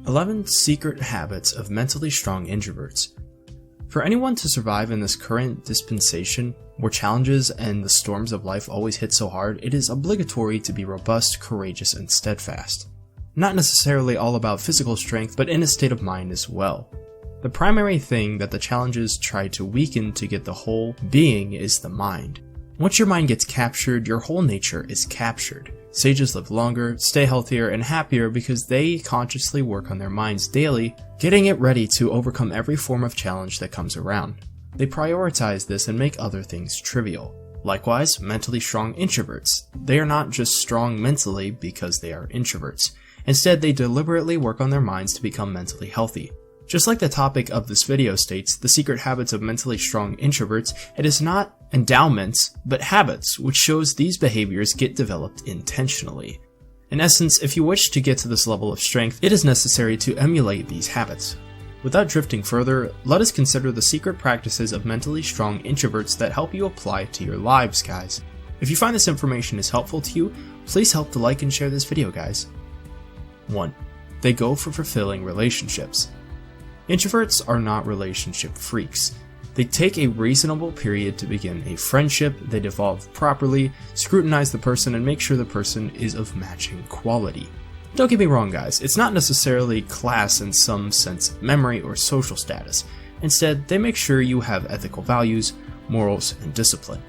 11 Secret Habits of Mentally Strong Introverts. For anyone to survive in this current dispensation, where challenges and the storms of life always hit so hard, it is obligatory to be robust, courageous, and steadfast. Not necessarily all about physical strength, but in a state of mind as well. The primary thing that the challenges try to weaken to get the whole being is the mind. Once your mind gets captured, your whole nature is captured. Sages live longer, stay healthier, and happier because they consciously work on their minds daily, getting it ready to overcome every form of challenge that comes around. They prioritize this and make other things trivial. Likewise, mentally strong introverts. They are not just strong mentally because they are introverts. Instead, they deliberately work on their minds to become mentally healthy. Just like the topic of this video states, the secret habits of mentally strong introverts, it is not endowments, but habits, which shows these behaviors get developed intentionally. In essence, if you wish to get to this level of strength, it is necessary to emulate these habits. Without drifting further, let us consider the secret practices of mentally strong introverts that help you apply to your lives, guys. If you find this information is helpful to you, please help to like and share this video, guys. 1. They go for fulfilling relationships. Introverts are not relationship freaks. They take a reasonable period to begin a friendship, they devolve properly, scrutinize the person, and make sure the person is of matching quality. Don't get me wrong, guys, it's not necessarily class in some sense of memory or social status. Instead, they make sure you have ethical values, morals, and discipline.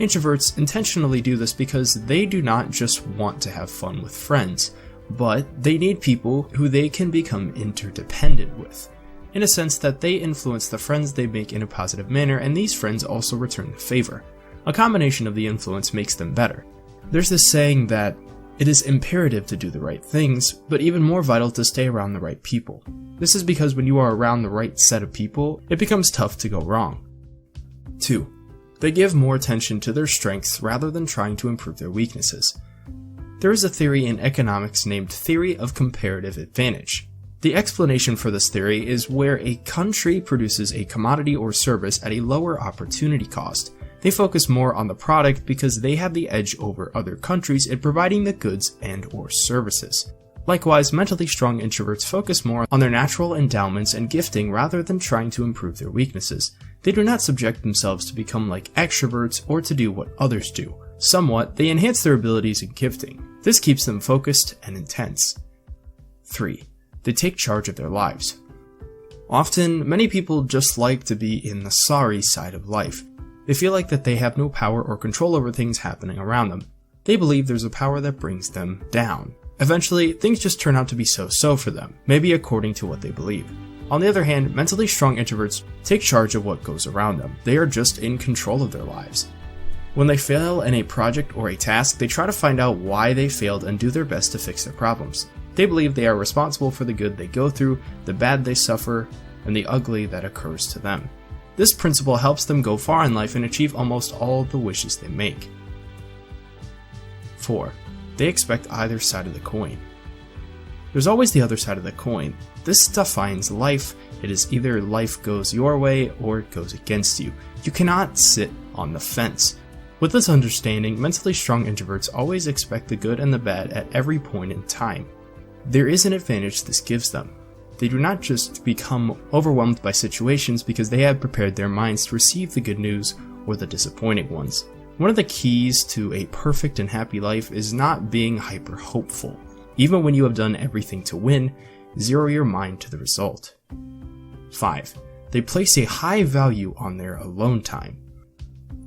Introverts intentionally do this because they do not just want to have fun with friends, but they need people who they can become interdependent with, in a sense that they influence the friends they make in a positive manner, and these friends also return the favor. A combination of the influence makes them better. There's this saying that it is imperative to do the right things, but even more vital to stay around the right people. This is because when you are around the right set of people, it becomes tough to go wrong. 2. They give more attention to their strengths rather than trying to improve their weaknesses. There is a theory in economics named theory of comparative advantage. The explanation for this theory is where a country produces a commodity or service at a lower opportunity cost. They focus more on the product because they have the edge over other countries in providing the goods and/or services. Likewise, mentally strong introverts focus more on their natural endowments and gifting rather than trying to improve their weaknesses. They do not subject themselves to become like extroverts or to do what others do. Somewhat, they enhance their abilities and gifting. This keeps them focused and intense. 3. They take charge of their lives. Often, many people just like to be in the sorry side of life. They feel like that they have no power or control over things happening around them. They believe there's a power that brings them down. Eventually, things just turn out to be so-so for them, maybe according to what they believe. On the other hand, mentally strong introverts take charge of what goes around them. They are just in control of their lives. When they fail in a project or a task, they try to find out why they failed and do their best to fix their problems. They believe they are responsible for the good they go through, the bad they suffer, and the ugly that occurs to them. This principle helps them go far in life and achieve almost all the wishes they make. 4. They expect either side of the coin. There's always the other side of the coin. This defines life. It is either life goes your way or it goes against you. You cannot sit on the fence. With this understanding, mentally strong introverts always expect the good and the bad at every point in time. There is an advantage this gives them. They do not just become overwhelmed by situations because they have prepared their minds to receive the good news or the disappointing ones. One of the keys to a perfect and happy life is not being hyper hopeful. Even when you have done everything to win, zero your mind to the result. 5. They place a high value on their alone time.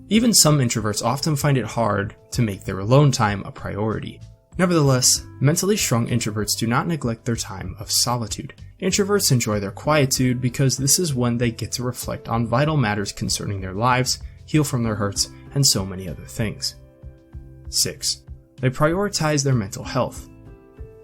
Even some introverts often find it hard to make their alone time a priority. Nevertheless, mentally strong introverts do not neglect their time of solitude. Introverts enjoy their quietude because this is when they get to reflect on vital matters concerning their lives, heal from their hurts, and so many other things. 6. They prioritize their mental health.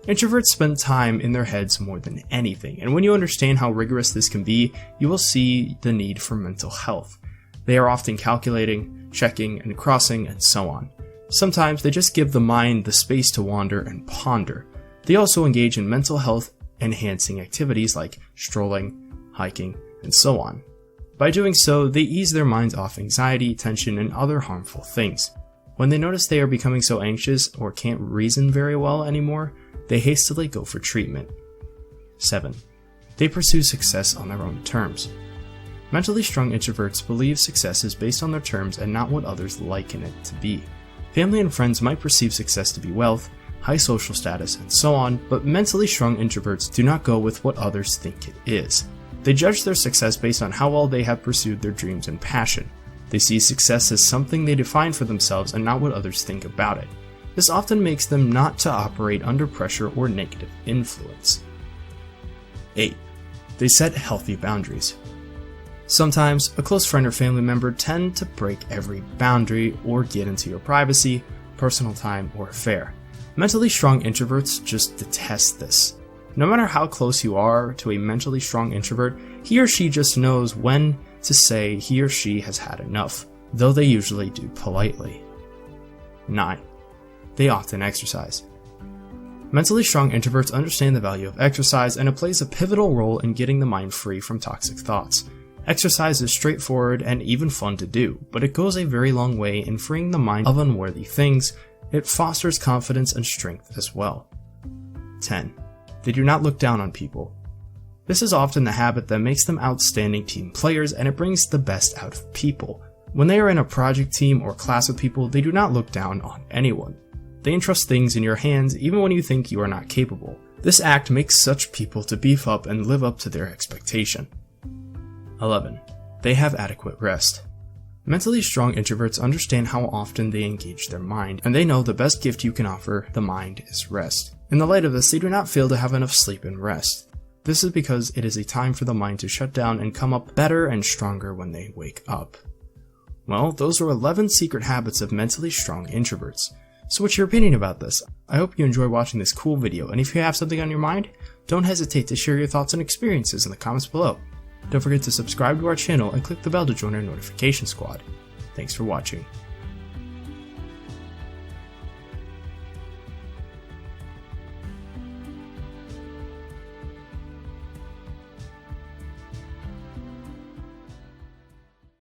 Introverts spend time in their heads more than anything, and when you understand how rigorous this can be, you will see the need for mental health. They are often calculating, checking, and crossing, and so on. Sometimes they just give the mind the space to wander and ponder. They also engage in mental health enhancing activities like strolling, hiking, and so on. By doing so, they ease their minds off anxiety, tension, and other harmful things. When they notice they are becoming so anxious or can't reason very well anymore, they hastily go for treatment. 7. They pursue success on their own terms. Mentally strong introverts believe success is based on their terms and not what others liken it to be. Family and friends might perceive success to be wealth, high social status, and so on, but mentally strong introverts do not go with what others think it is. They judge their success based on how well they have pursued their dreams and passion. They see success as something they define for themselves and not what others think about it. This often makes them not to operate under pressure or negative influence. 8. They set healthy boundaries. Sometimes, a close friend or family member tend to break every boundary or get into your privacy, personal time, or affair. Mentally strong introverts just detest this. No matter how close you are to a mentally strong introvert, he or she just knows when to say he or she has had enough, though they usually do politely. 9. They often exercise. Mentally strong introverts understand the value of exercise, and it plays a pivotal role in getting the mind free from toxic thoughts. Exercise is straightforward and even fun to do, but it goes a very long way in freeing the mind of unworthy things. It fosters confidence and strength as well. 10. They do not look down on people. This is often the habit that makes them outstanding team players, and it brings the best out of people. When they are in a project team or class with people, they do not look down on anyone. They entrust things in your hands even when you think you are not capable. This act makes such people to beef up and live up to their expectation. 11. They have adequate rest. Mentally strong introverts understand how often they engage their mind, and they know the best gift you can offer the mind is rest. In the light of this, they do not fail to have enough sleep and rest. This is because it is a time for the mind to shut down and come up better and stronger when they wake up. Well, those are 11 secret habits of mentally strong introverts. So what's your opinion about this? I hope you enjoy watching this cool video, and if you have something on your mind, don't hesitate to share your thoughts and experiences in the comments below. Don't forget to subscribe to our channel and click the bell to join our notification squad. Thanks for watching.